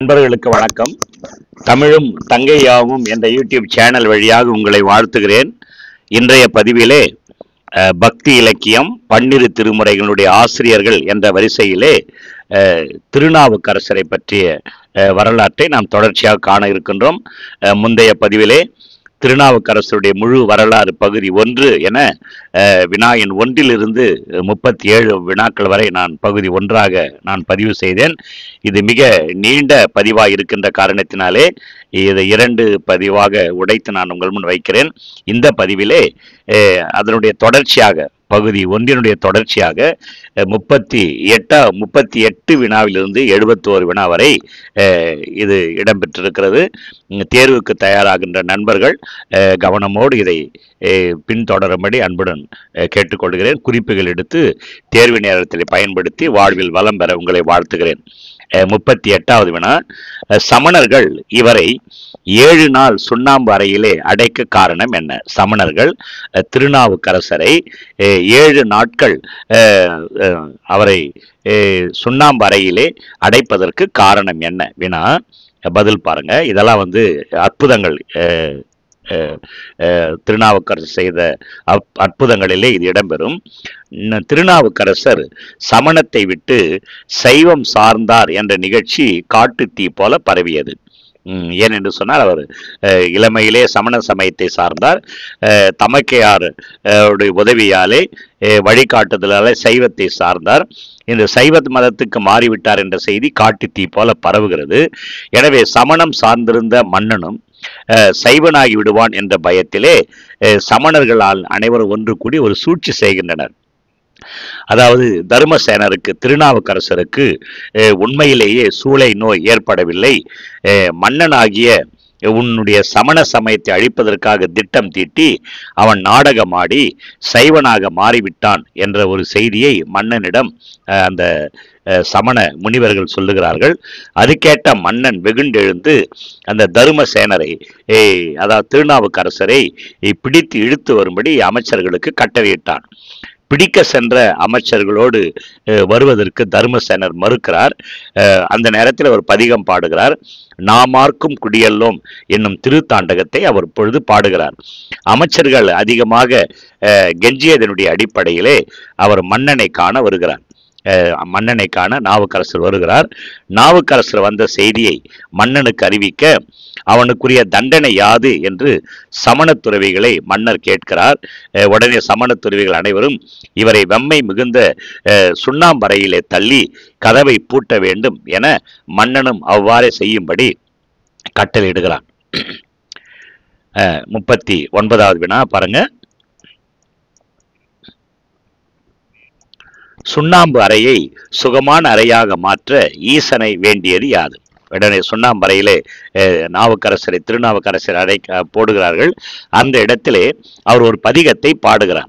நண்பர்களுக்கு வணக்கம். தமிழும் தங்கையாவும் என்ற யூடியூப் சேனல் வழியாக உங்களை வாழ்த்துகிறேன். இன்றைய பதிவிலே பக்தி இலக்கியம் பன்னிரு திருமுறைகளுடைய ஆசிரியர்கள் என்ற வரிசையிலே திருநாவுக்கரசரை பற்றிய வரலாற்றை நாம் தொடர்ச்சியாக காண இருக்கின்றோம். முந்தைய பதிவிலே திருநாவுக்கரசருடைய முழு வரலாறு பகுதி 1 என வினா எண் 1 37 வினாக்கள் வரை நான் பகுதி 1 நான் பதிவு செய்தேன். இது மிக நீண்ட பதிவாக இருக்கின்ற காரணத்தினாலே இதை 2 பதிவாக உடைத்து நான் உங்கள் முன் வைக்கிறேன். இந்த பதிவிலே அதனுடைய தொடர்ச்சியாக பகுதி 1 தொடர்ச்சியாக 38 வினாவிலிருந்து 71 வினா வரை இது இடம்பெற்றிருக்கிறது. தேர்வுக்கு தயாராகின்ற நண்பர்கள் கவனமோடு இதை பின்தொடரும்படி அன்புடன் கேட்டுக்கொள்கிறேன். குறிப்புகள் எடுத்து தேர்வு நேரத்தில் பயன்படுத்தி வாழ்வில் வளம் பெற உங்களை வாழ்த்துகிறேன். 38வது வினா, சமணர்கள் இவரை 7 நாள் சுண்ணாம்பு அறையிலே அடைக்க காரணம் என்ன? சமணர்கள் திருநாவுக்கரசரை 7 நாட்கள் அவரை சுண்ணாம்பு அறையிலே அடைப்பதற்கு காரணம் என்ன? வினா பதில் பாருங்க. இதெல்லாம் அற்புதங்கள், திருநாவுக்கரசர் செய்த அற்புதங்களிலே இது இடம்பெறும். திருநாவுக்கரசர் சமணத்தை விட்டு சைவம் சார்ந்தார் என்ற நிகழ்ச்சி காட்டு தீ போல பரவியது. ஏனென்று சொன்னால் அவர் இளமையிலே சமண சமயத்தை சார்ந்தார். தமக்கையார் உதவியாலே வழிகாட்டுதலாலே சைவத்தை சார்ந்தார். இந்த சைவ மதத்துக்கு மாறிவிட்டார் என்ற செய்தி காட்டு தீ போல பரவுகிறது. எனவே சமணம் சார்ந்திருந்த மன்னனும் சைவனாகி விடுவான் என்ற பயத்திலே சமணர்களால் அனைவரும் ஒன்று கூடி ஒரு சூழ்ச்சி செய்கின்றனர். அதாவது தர்மசேனருக்கு, திருநாவுக்கரசருக்கு உண்மையிலேயே சூளை நோய் ஏற்படவில்லை. மன்னனாகிய உன்னுடைய சமண சமயத்தை அழிப்பதற்காக திட்டம் தீட்டி அவன் நாடகமாடி சைவனாக மாறிவிட்டான் என்ற ஒரு செய்தியை மன்னனிடம் அந்த சமண முனிவர்கள் சொல்லுகிறார்கள். அது கேட்ட மன்னன் வெகுண்டெழுந்து அந்த தருமசேனரை, அதாவது திருநாவுக்கரசரை பிடித்து இழுத்து வரும்படி அமைச்சர்களுக்கு கட்டளையிட்டான். பிடிக்க சென்ற அமைச்சர்களோடு வருவதற்கு தர்மசேனர் மறுக்கிறார். அந்த நேரத்தில் அவர் பதிகம் பாடுகிறார். நாமார்க்கும் குடியல்லோம் என்னும் திருத்தாண்டகத்தை அவர் பொழுது பாடுகிறார். அமைச்சர்கள் அதிகமாக கெஞ்சியதனுடைய அடிப்படையிலே அவர் மன்னனை காண வருகிறார். மன்னனை காண நாவுக்கரசர் வருகிறார். நாவுக்கரசர் வந்த செய்தியை மன்னனுக்கு அறிவிக்க அவனுக்குரிய தண்டனை யாது என்று சமண துறவிகளை மன்னர் கேட்கிறார். உடனே சமண துறவிகள் அனைவரும் இவரை வெம்மை மிகுந்த சுண்ணாம்பறையிலே தள்ளி கதவை பூட்ட வேண்டும் என மன்னனும் அவ்வாறே செய்யும்படி கட்டளையிடுகிறான். 39வது வினா பாருங்க. சுண்ணாம்பு அறையை சுகமான அறையாக மாற்ற ஈசனை வேண்டியது யாது? உடனே சுண்ணாம்பு அறையிலே திருநாவுக்கரசரை போடுகிறார்கள். அந்த இடத்திலே அவர் ஒரு பதிகத்தை பாடுகிறார்.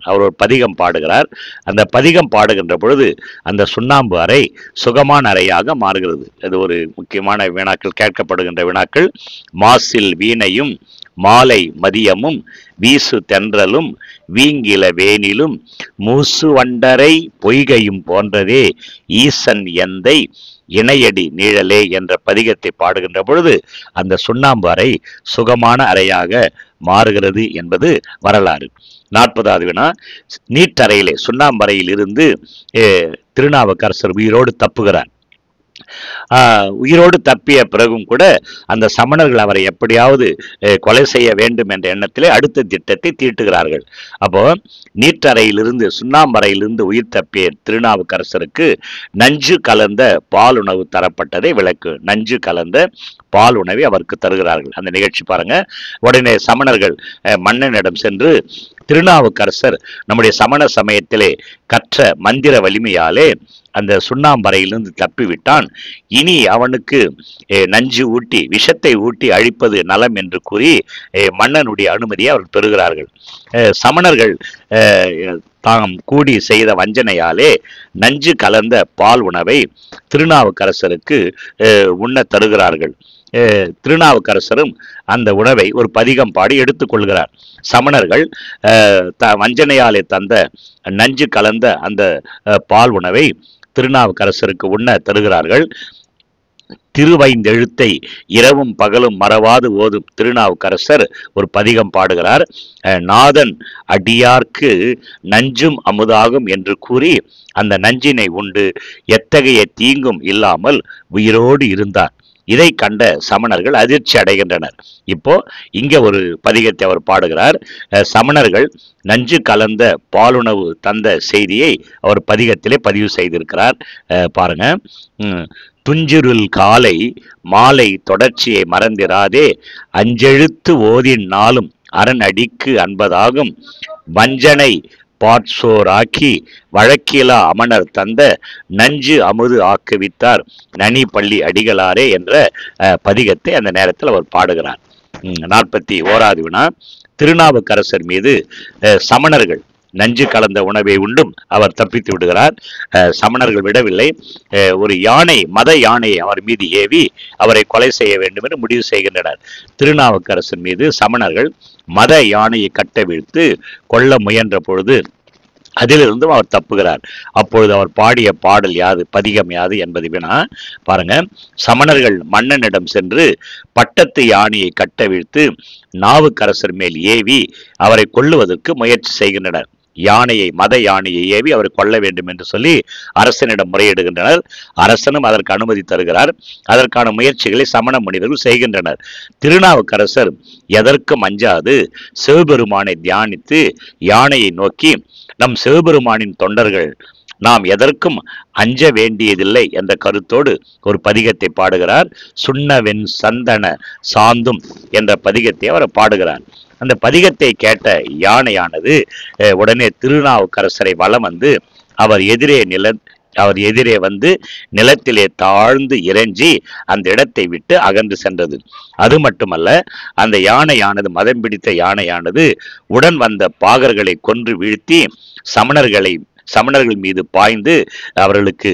அந்த பதிகம் பாடுகின்ற பொழுது அந்த சுண்ணாம்பு அறை சுகமான அறையாக மாறுகிறது. இது ஒரு முக்கியமான வினாக்கள், கேட்கப்படுகின்ற வினாக்கள். மாசில் வீணையும் மாலை மதியமும் வீசு தென்றலும் வீங்கில வேனிலும் மூசு வண்டரை பொய்கையும் போன்றதே ஈசன் எந்தை இணையடி நீழலே என்ற பதிகத்தை பாடுகின்ற பொழுது அந்த சுண்ணாம்பு அறை சுகமான அறையாக மாறுகிறது என்பது வரலாறு. 40வது வினா, நீட்டறையிலே சுண்ணாம்பறையில் இருந்து திருநாவுக்கரசர் உயிரோடு தப்புகிறார். உயிரோடு தப்பிய பிறகும் கூட அந்த சமணர்கள் அவரை எப்படியாவது கொலை செய்ய வேண்டும் என்ற எண்ணத்திலே அடுத்த திட்டத்தை தீட்டுகிறார்கள். அப்போ நீட்டறையிலிருந்து சுண்ணாம்பறையிலிருந்து உயிர் தப்பிய திருநாவுக்கரசருக்கு நஞ்சு கலந்த பால் உணவு தரப்பட்டதை விளக்கு. நஞ்சு கலந்த பால் உணவை அவருக்கு தருகிறார்கள். அந்த நிகழ்ச்சி பாருங்க. உடனே சமணர்கள் மன்னனிடம் சென்று, திருநாவுக்கரசர் நம்முடைய சமண சமயத்திலே கற்ற மந்திர வலிமையாலே அந்த சுண்ணாம்பறையிலிருந்து தப்பிவிட்டான். இனி அவனுக்கு நஞ்சு ஊட்டி விஷத்தை ஊட்டி அழிப்பது நலம் என்று கூறி மன்னனுடைய அனுமதியை அவர்கள் பெறுகிறார்கள். சமணர்கள் தாம் கூடி செய்த வஞ்சனையாலே நஞ்சு கலந்த பால் உணவை திருநாவுக்கரசருக்கு உண்ண தருகிறார்கள். திருநாவுக்கரசரும் அந்த உணவை ஒரு பதிகம் பாடி எடுத்துக்கொள்கிறார். சமணர்கள் வஞ்சனையாலே தந்த நஞ்சு கலந்த அந்த பால் உணவை திருநாவுக்கரசருக்கு உண்ண தருகிறார்கள். திருவைந்தெழுத்தை இரவும் பகலும் மறவாது ஓதும் திருநாவுக்கரசர் ஒரு பதிகம் பாடுகிறார். நாதன் அடியார்க்கு நஞ்சும் அமுதாகும் என்று கூறி அந்த நஞ்சினை உண்டு எத்தகைய தீங்கும் இல்லாமல் உயிரோடு இருந்தார். இதை கண்ட சமணர்கள் அதிர்ச்சி அடைகின்றனர். இப்போ இங்க ஒரு பதிகத்தை அவர் பாடுகிறார். சமணர்கள் நஞ்சு கலந்த பாலுணவு தந்த செய்தியை அவர் பதிகத்திலே பதிவு செய்திருக்கிறார். பாருங்க. துஞ்சிருள் காலை மாலை தொடர்ச்சியை மறந்திராதே அஞ்செழுத்து ஓதின் நாளும் அரண் அடிக்கு அன்பதாகும் வஞ்சனை பாட்சோராக்கி வழக்கிலா அமணர் தந்த நஞ்சு அமுது ஆக்குவித்தார் நனி பள்ளி அடிகளாரே என்ற பதிகத்தை அந்த நேரத்தில் அவர் பாடுகிறார். 41வது வினா. திருநாவுக்கரசர் மீது சமணர்கள் நஞ்சு கலந்த உணவை உண்டும் அவர் தப்பித்து விடுகிறார். சமணர்கள் விடவில்லை. ஒரு யானை, மத யானையை அவர் மீது ஏவி அவரை கொலை செய்ய வேண்டும் என்று முடிவு செய்கின்றனர். திருநாவுக்கரசர் மீது சமணர்கள் மத யானையை கட்டவிழ்த்து கொல்ல முயன்ற பொழுது அதிலிருந்தும் அவர் தப்புகிறார். அப்பொழுது அவர் பாடிய பாடல் யாது, பதிகம் யாது என்பது வினா. பாருங்க. சமணர்கள் மன்னனிடம் சென்று பட்டத்து யானையை கட்டவிழ்த்து நாவுக்கரசர் மேல் ஏவி அவரை கொல்லுவதற்கு முயற்சி செய்கின்றனர். யானையை, மத யானையை ஏவி அவரை கொல்ல வேண்டும் என்று சொல்லி அரசனிடம் முறையிடுகின்றனர். அரசனும் அதற்கு அனுமதி தருகிறார். அதற்கான முயற்சிகளை சமண முனிவர்கள் செய்கின்றனர். திருநாவுக்கரசர் எதற்கும் அஞ்சாது சிவபெருமானை தியானித்து யானையை நோக்கி, நம் சிவபெருமானின் தொண்டர்கள் நாம் எதற்கும் அஞ்ச வேண்டியதில்லை என்ற கருத்தோடு ஒரு பதிகத்தை பாடுகிறார். சுண்ணவெண் சந்தன சாந்தும் என்ற பதிகத்தை அவர் பாடுகிறார். அந்த பதிகத்தை கேட்ட யானையானது உடனே திருநாவுக்கரசரை வலம் வந்து அவர் எதிரே வந்து நிலத்திலே தாழ்ந்து இறைஞ்சி அந்த இடத்தை விட்டு அகன்று சென்றது. அது மட்டுமல்ல, அந்த யானையானது, மதம் பிடித்த யானையானது உடன் வந்த பாகர்களை கொன்று வீழ்த்தி சமணர்கள் மீது பாய்ந்து அவர்களுக்கு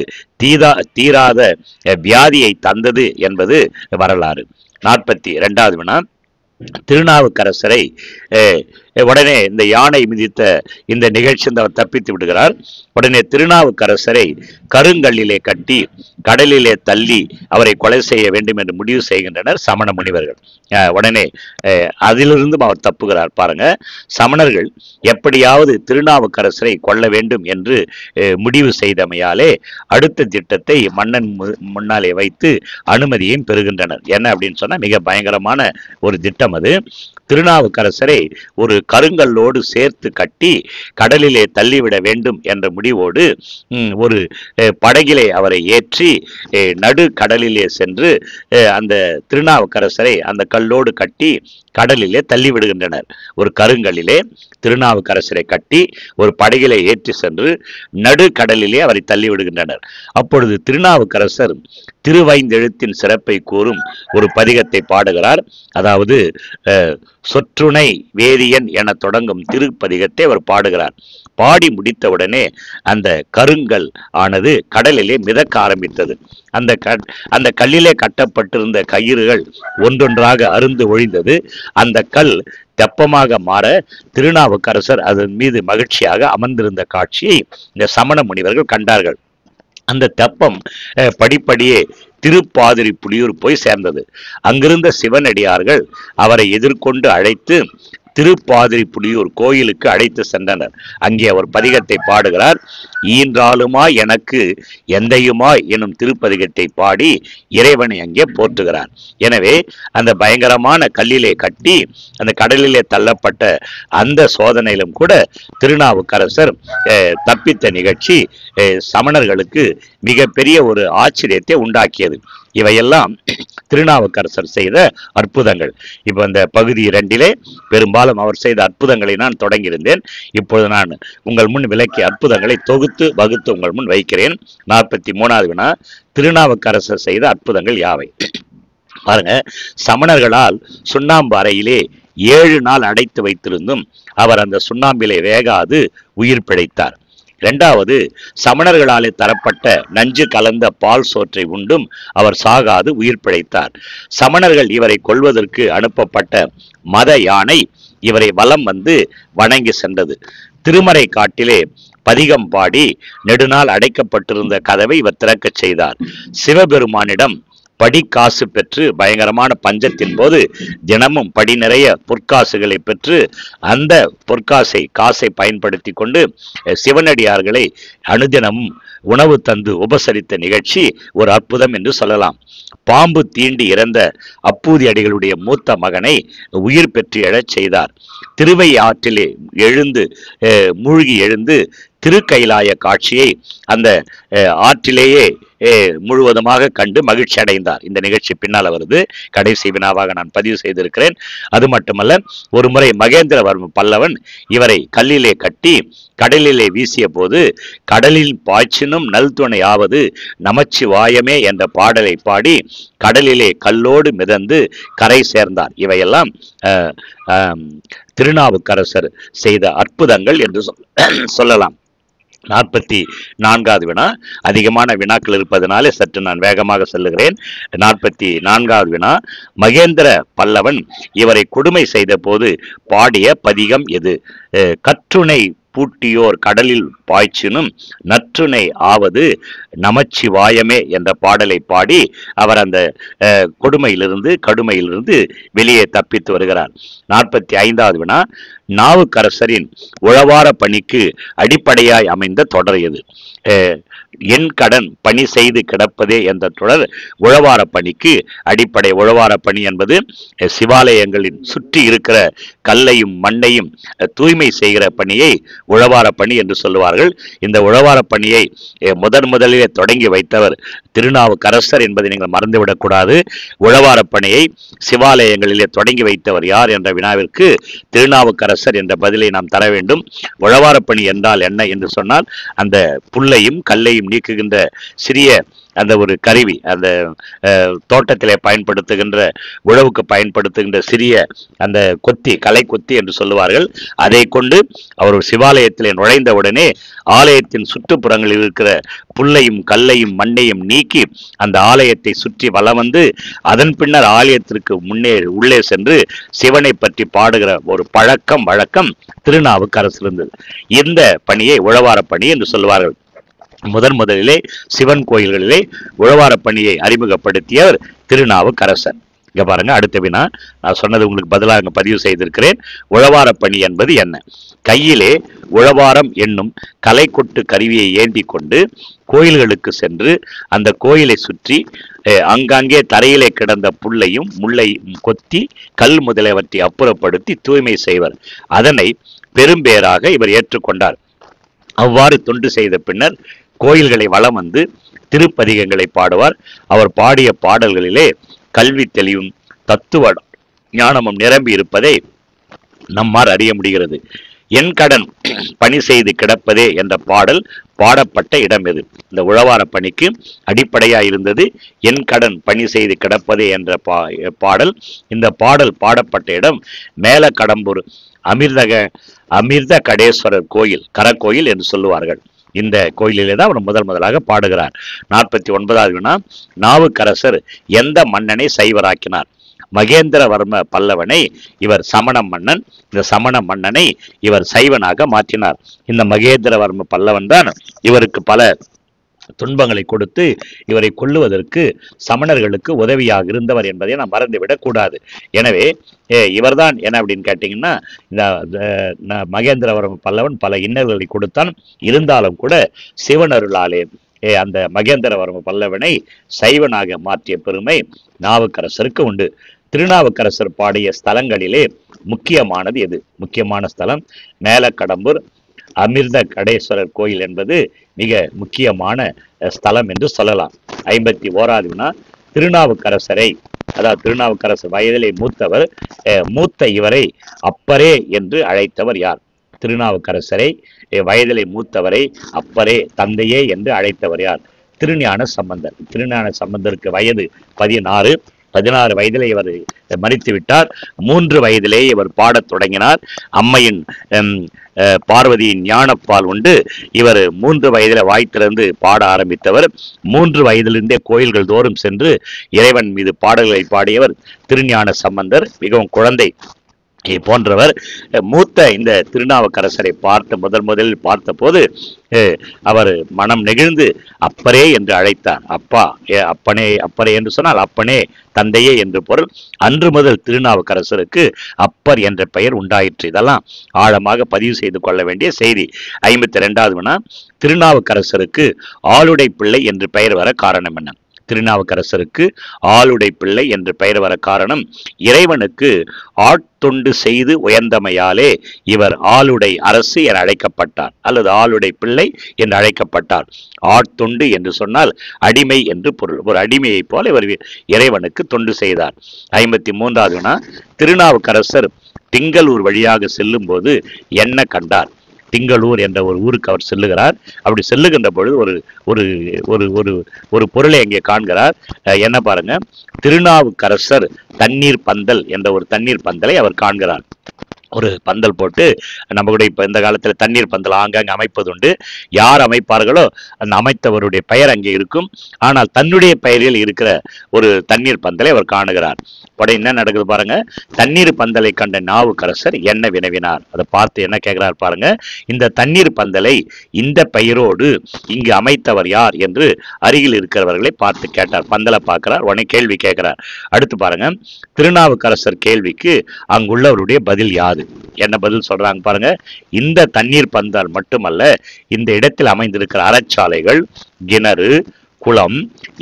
தீராத வியாதியை தந்தது என்பது வரலாறு. 42வது வினா. திருநாவுக்கரசரை உடனே இந்த யானை மிதித்த இந்த நிகழ்ச்சி அவர் தப்பித்து விடுகிறார். உடனே திருநாவுக்கரசரை கருங்கல்லிலே கட்டி கடலிலே தள்ளி அவரை கொலை செய்ய வேண்டும் என்று முடிவு செய்கின்றனர் சமண முனிவர்கள். உடனே அதிலிருந்தும் அவர் தப்புகிறார். பாருங்க. சமணர்கள் எப்படியாவது திருநாவுக்கரசரை கொல்ல வேண்டும் என்று முடிவு செய்தமையாலே அடுத்த திட்டத்தை மன்னன் முன்னாலே வைத்து அனுமதியையும் பெறுகின்றனர். என்ன அப்படின்னு சொன்னா, மிக பயங்கரமான ஒரு திட்டம் அது. திருநாவுக்கரசரை ஒரு கருங்கல்லோடு சேர்த்து கட்டி கடலிலே தள்ளிவிட வேண்டும் என்ற முடிவோடு ஒரு படகிலே அவரை ஏற்றி நடு கடலிலே சென்று அந்த திருநாவுக்கரசரை அந்த கல்லோடு கட்டி கடலிலே தள்ளிவிடுகின்றனர். ஒரு கருங்கல்லிலே திருநாவுக்கரசரை கட்டி ஒரு படகிலே ஏற்றி சென்று நடு கடலிலே அவரை தள்ளிவிடுகின்றனர். அப்பொழுது திருநாவுக்கரசர் திருவைந்தெழுத்தின் சிறப்பை கூறும் ஒரு பதிகத்தை பாடுகிறார். அதாவது சொற்றுணை வேதியன் என தொடங்கும் திருப்பதிகத்தை அவர் பாடுகிறார். பாடி முடித்தவுடனே அந்த கருங்கல் ஆனது கடலிலே மிதக்க ஆரம்பித்தது. அந்த கல்லிலே கட்டப்பட்டிருந்த கயிறுகள் ஒன்றொன்றாக அருந்து ஒழிந்தது. அந்த கல் தெப்பமாக மாற திருநாவுக்கரசர் அதன் மீது மகிழ்ச்சியாக அமர்ந்திருந்த காட்சியை இந்த சமண முனிவர்கள் கண்டார்கள். அந்த தெப்பம் படிப்படியே திருப்பாதிரி புலியூர் போய் சேர்ந்தது. அங்கிருந்த சிவனடியார்கள் அவரை எதிர்கொண்டு அழைத்து திருப்பாதிரி புலியூர் கோயிலுக்கு அழைத்து சென்றனர். அங்கே அவர் பதிகத்தை பாடுகிறார். ஈன்றாலுமா எனக்கு எந்தையுமாய் எனும் திருப்பதிகத்தை பாடி இறைவனை அங்கே போற்றுகிறார். எனவே அந்த பயங்கரமான கல்லிலே கட்டி அந்த கடலிலே தள்ளப்பட்ட அந்த சோதனையிலும் கூட திருநாவுக்கரசர் தப்பித்த நிகழ்ச்சி சமணர்களுக்கு மிகப்பெரிய ஒரு ஆச்சரியத்தை உண்டாக்கியது. இவையெல்லாம் திருநாவுக்கரசர் செய்த அற்புதங்கள். இப்போ இந்த பகுதி 2 பெரும்பாலும் அவர் செய்த அற்புதங்களை நான் தொடங்கியிருந்தேன். இப்பொழுது நான் உங்கள் முன் விளக்கிய அற்புதங்களை தொகுத்து வகுத்து உங்கள் முன் வைக்கிறேன். 43வது வினா. திருநாவுக்கரசர் செய்த அற்புதங்கள் யாவை? பாருங்க. சமணர்களால் சுண்ணாம்பு அறையிலே 7 நாள் அடைத்து வைத்திருந்தும் அவர் அந்த சுண்ணாம்பிலே வேகாது உயிர் பிழைத்தார். 2வது, சமணர்களாலே தரப்பட்ட நஞ்சு கலந்த பால் சோற்றை உண்டும் அவர் சாகாது உயிர் பிழைத்தார். சமணர்கள் இவரை கொல்வதற்கு அனுப்பப்பட்ட மத யானை இவரை வலம் வந்து வணங்கி சென்றது. திருமறை காட்டிலே பதிகம் பாடி நெடுநாள் அடைக்கப்பட்டிருந்த கதவை இவர் திறக்கச் செய்தார். சிவபெருமானிடம் படிக்காசு பெற்று பயங்கரமான பஞ்சத்தின் போது தினமும் படி நிறைய பொற்காசுகளை பெற்று அந்த காசை பயன்படுத்தி கொண்டு சிவனடியார்களை அனுதினமும் உணவு தந்து உபசரித்த நிகழ்ச்சி ஒரு அற்புதம் என்று சொல்லலாம். பாம்பு தீண்டி இறந்த அப்பூதி அடிகளுடைய மூத்த மகனை உயிர் பெற்று எழச் செய்தார். திருவை ஆற்றிலே மூழ்கி எழுந்து திருக்கைலாய காட்சியை அந்த ஆற்றிலேயே முழுவதுமாக கண்டு மகிழ்ச்சி அடைந்தார். இந்த நிகழ்ச்சி பின்னால் வருது, கடைசி வினாவாக நான் பதிவு செய்திருக்கிறேன். அது மட்டுமல்ல, ஒரு முறை மகேந்திரவர்ம பல்லவன் இவரை கல்லிலே கட்டி கடலிலே வீசிய போது கடலில் பாய்ச்சினும் நல்துணை ஆவது நமச்சிவாயமே என்ற பாடலை பாடி கடலிலே கல்லோடு மிதந்து கரை சேர்ந்தார். இவையெல்லாம் திருநாவுக்கரசர் செய்த அற்புதங்கள் என்று சொல்லலாம். 44வது வினா. அதிகமான வினாக்கள் இருப்பதனாலே சற்று நான் வேகமாக செல்லுகிறேன். 44வது வினா. மகேந்திர பல்லவன் இவரை கொடுமை செய்த போது பாடிய பதிகம் எது? கற்றுணை பூட்டியோர் கடலில் பாய்ச்சினும் நற்றுணை ஆவது நமச்சிவாயமே என்ற பாடலை பாடி அவர் அந்த கடுமையிலிருந்து வெளியே தப்பித்து வருகிறார். 45வது வினா. நாவுக்கரசரின் உழவார பணிக்கு அடிப்படையாய் அமைந்த தொடர் எது? என் கடன் பணி செய்து கிடப்பதே என்ற தொடர் உழவார பணிக்கு அடிப்படை. உழவார பணி என்பது சிவாலயங்களின் சுற்றி இருக்கிற கல்லையும் மண்ணையும் தூய்மை செய்கிற பணியை உழவார பணி என்று சொல்லுவார்கள். இந்த உழவார பணியை முதலிலே தொடங்கி வைத்தவர் திருநாவுக்கரசர் என்பதை நீங்கள் மறந்துவிடக்கூடாது. உழவார பணியை சிவாலயங்களிலே தொடங்கி வைத்தவர் யார் என்ற வினாவிற்கு திருநாவுக்கரசர் என்ற பதிலை நாம் தர வேண்டும். உழவார பணி என்றால் என்ன என்று சொன்னால், அந்த புல்லையும் கல்லையும் நீக்குகின்ற சிறிய அந்த ஒரு கருவி, அந்த தோட்டத்திலே பயன்படுத்துகின்ற உழவுக்கு பயன்படுத்துகின்ற சிறிய அந்த கலை கொத்தி என்று சொல்லுவார்கள். அதை கொண்டு அவர் சிவாலயத்திலே நுழைந்தவுடனே ஆலயத்தின் சுற்றுப்புறங்களில் இருக்கிற புல்லையும் கல்லையும் மண்ணையும் நீக்கி அந்த ஆலயத்தை சுற்றி வலம் வந்து அதன் பின்னர் ஆலயத்திற்கு உள்ளே சென்று சிவனை பற்றி பாடுகிற ஒரு வழக்கம் திருநாவுக்கரசர் இருந்தது. இந்த பணியை உழவார பணி என்று சொல்லுவார்கள். முதலிலே சிவன் கோயில்களிலே உழவார பணியை அறிமுகப்படுத்தியவர் திருநாவுக்கரசர். இங்க பாருங்க, அடுத்த வினா. நான் சொன்னது உங்களுக்கு பதிலாக பதிவு செய்திருக்கிறேன். உழவார பணி என்பது என்ன? கையிலே உழவாரம் என்னும் கலை கொட்டு கருவியை ஏந்தி கொண்டு கோயில்களுக்கு சென்று அந்த கோயிலை சுற்றி அங்கங்கே தரையிலே கிடந்த புல்லையும் முள்ளையும் கொத்தி கல் முதலியவற்றை அப்புறப்படுத்தி தூய்மை செய்வர். அதனை பெரும்பேராக இவர் ஏற்றுக்கொண்டார். அவ்வாறு தொண்டு செய்த பின்னர் கோயில்களை வலம் வந்து திருப்பதிகங்களை பாடுவார். அவர் பாடிய பாடல்களிலே கல்வி தெளிவும் தத்துவ ஞானமும் நிரம்பி இருப்பதை நம்மால் அறிய முடிகிறது. என் கடன் பணி செய்து கிடப்பதே என்ற பாடல் பாடப்பட்ட இடம் எது? இந்த உழவார பணிக்கு அடிப்படையாக இருந்தது என் கடன் பணி செய்து கிடப்பதே என்ற பாடல். இந்த பாடல் பாடப்பட்ட இடம் மேல கடம்பூர் அமிர்த கடேஸ்வரர் கோயில், கரக்கோயில் என்று சொல்லுவார்கள். இந்த கோயிலிலே தான் அவர் முதலாக பாடுகிறார். 49வது வினா. நாவுக்கரசர் எந்த மன்னனை சைவராக்கினார்? மகேந்திரவர்ம பல்லவனை இவர் சமண மன்னன். இந்த சமண மன்னனை இவர் சைவனாக மாற்றினார். இந்த மகேந்திரவர்ம பல்லவன் தான் இவருக்கு பல துன்பங்களை கொடுத்து இவரை கொல்லுவதற்கு சமணர்களுக்கு உதவியாக இருந்தவர் என்பதை நாம் மறந்துவிடக் கூடாது. எனவே இவர்தான் என்ன அப்படின்னு கேட்டீங்கன்னா, இந்த மகேந்திரவர்ம பல்லவன் பல இன்னல்களை கொடுத்தான். இருந்தாலும் கூட சிவனருளாலே அந்த மகேந்திரவர்ம பல்லவனை சைவனாக மாற்றிய பெருமை நாவுக்கரசருக்கு உண்டு. திருநாவுக்கரசர் பாடிய ஸ்தலங்களிலே முக்கியமானது எது? முக்கியமான ஸ்தலம் மேலக்கடம்பூர் அமிர்த கடேஸ்வரர் கோயில் என்பது மிக முக்கியமான ஸ்தலம் என்று சொல்லலாம். 51வது வினா. திருநாவுக்கரசரை, அதாவது திருநாவுக்கரசர் வயதிலே மூத்த இவரை அப்பரே என்று அழைத்தவர் யார்? திருநாவுக்கரசரை வயதிலே மூத்தவரை அப்பரே, தந்தையே என்று அழைத்தவர் யார்? திருஞான சம்பந்தர். திருஞான சம்பந்தருக்கு வயது 16 வயதிலே இவர் மரித்து விட்டார். 3 வயதிலேயே இவர் பாடத் தொடங்கினார். அம்மையின் பார்வதியின் ஞானப்பால் உண்டு இவர் 3 வயதில வாய்த்திலிருந்து பாட ஆரம்பித்தவர். 3 வயதிலிருந்தே கோயில்கள் தோறும் சென்று இறைவன் மீது பாடல்களை பாடியவர் திருஞான சம்பந்தர். மிகவும் குழந்தை போன்றவர் மூத்த இந்த திருநாவுக்கரசரை முதலில் பார்த்த போது அவர் மனம் நெகிழ்ந்து அப்பரே என்று அழைத்தார். அப்பா, அப்பனே, அப்பரே என்று சொன்னால் அப்பனே, தந்தையே என்று பொருள். அன்று முதல் திருநாவுக்கரசருக்கு அப்பர் என்ற பெயர் உண்டாயிற்று. இதெல்லாம் ஆழமாக பதிவு செய்து கொள்ள வேண்டிய செய்தி. 52வது வினா, திருநாவுக்கரசருக்கு ஆளுடை பிள்ளை என்று பெயர் வர காரணம் என்ன? திருநாவுக்கரசருக்கு ஆளுடை பிள்ளை என்று பெயர் வர காரணம், இறைவனுக்கு ஆட்தொண்டு செய்து உயர்ந்தமையாலே இவர் ஆளுடை அரசு என அழைக்கப்பட்டார், அல்லது ஆளுடை பிள்ளை என்று அழைக்கப்பட்டார். ஆட்தொண்டு என்று சொன்னால் அடிமை என்று பொருள். ஒரு அடிமையை போல இவர் இறைவனுக்கு தொண்டு செய்தார். 53வது வினா, திருநாவுக்கரசர் திங்களூர் வழியாக செல்லும் போது என்ன கண்டார்? திங்களூர் என்ற ஒரு ஊருக்கு அவர் செல்லுகிறார். அப்படி செல்லுகின்ற பொழுது ஒரு ஒரு ஒரு ஒரு ஒரு பொருளை அங்கே காண்கிறார். என்ன பாருங்க, திருநாவுக்கரசர் தண்ணீர் பந்தல் என்ற ஒரு தண்ணீர் பந்தலை அவர் காண்கிறார். ஒரு பந்தல் போட்டு, நம்ம கூட இப்போ இந்த காலத்தில் தண்ணீர் பந்தல் ஆங்காங்கே அமைப்பது உண்டு. யார் அமைப்பார்களோ அந்த அமைத்தவருடைய பெயர் அங்கே இருக்கும். ஆனால் தன்னுடைய பெயரில் இருக்கிற ஒரு தண்ணீர் பந்தலை அவர் காணுகிறார். உடனே என்ன நடக்குது பாருங்க, தண்ணீர் பந்தலை கண்ட நாவுக்கரசர் என்ன வினவினார்? அதை பார்த்து என்ன கேட்கிறார் பாருங்க, இந்த தண்ணீர் பந்தலை இந்த பெயரோடு இங்கு அமைத்தவர் யார் என்று அருகில் இருக்கிறவர்களை பார்த்து கேட்டார். பந்தலை பார்க்கிறார், உடனே கேள்வி கேட்கிறார். அடுத்து பாருங்க, திருநாவுக்கரசர் கேள்விக்கு அங்குள்ளவருடைய பதில் யாது? என்ன பதில் சொல்றாங்க பாருங்க, இந்த தண்ணீர் பந்தல் மட்டுமல்ல, இந்த இடத்தில் அமைந்திருக்கிற அறச்சாலைகள், கிணறு, குளம்,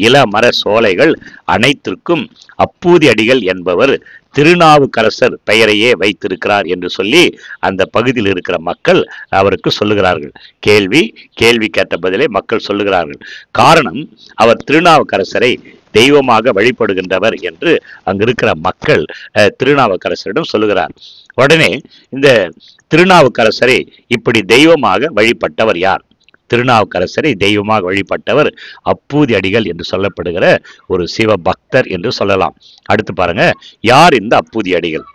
இளமர சோலைகள் அனைத்திற்கும் அப்பூதி அடிகள் என்பவர் திருநாவுக்கரசர் பெயரையே வைத்திருக்கிறார் என்று சொல்லி அந்த பகுதியில் இருக்கிற மக்கள் அவருக்கு சொல்லுகிறார்கள். கேள்வி கேட்ட பதிலே மக்கள் சொல்லுகிறார்கள். காரணம், அவர் திருநாவுக்கரசரை தெய்வமாக வழிபடுகின்றவர் என்று அங்கு இருக்கிற மக்கள் திருநாவுக்கரசரிடம் சொல்லுகிறார். உடனே இந்த திருநாவுக்கரசரை இப்படி தெய்வமாக வழிபட்டவர் யார்? திருநாவுக்கரசரை தெய்வமாக வழிபட்டவர் அப்பூதி அடிகள் என்று சொல்லப்படுகிற ஒரு சிவ பக்தர் என்று சொல்லலாம். அடுத்து பாருங்க, யார் இந்த அப்பூதி அடிகள்?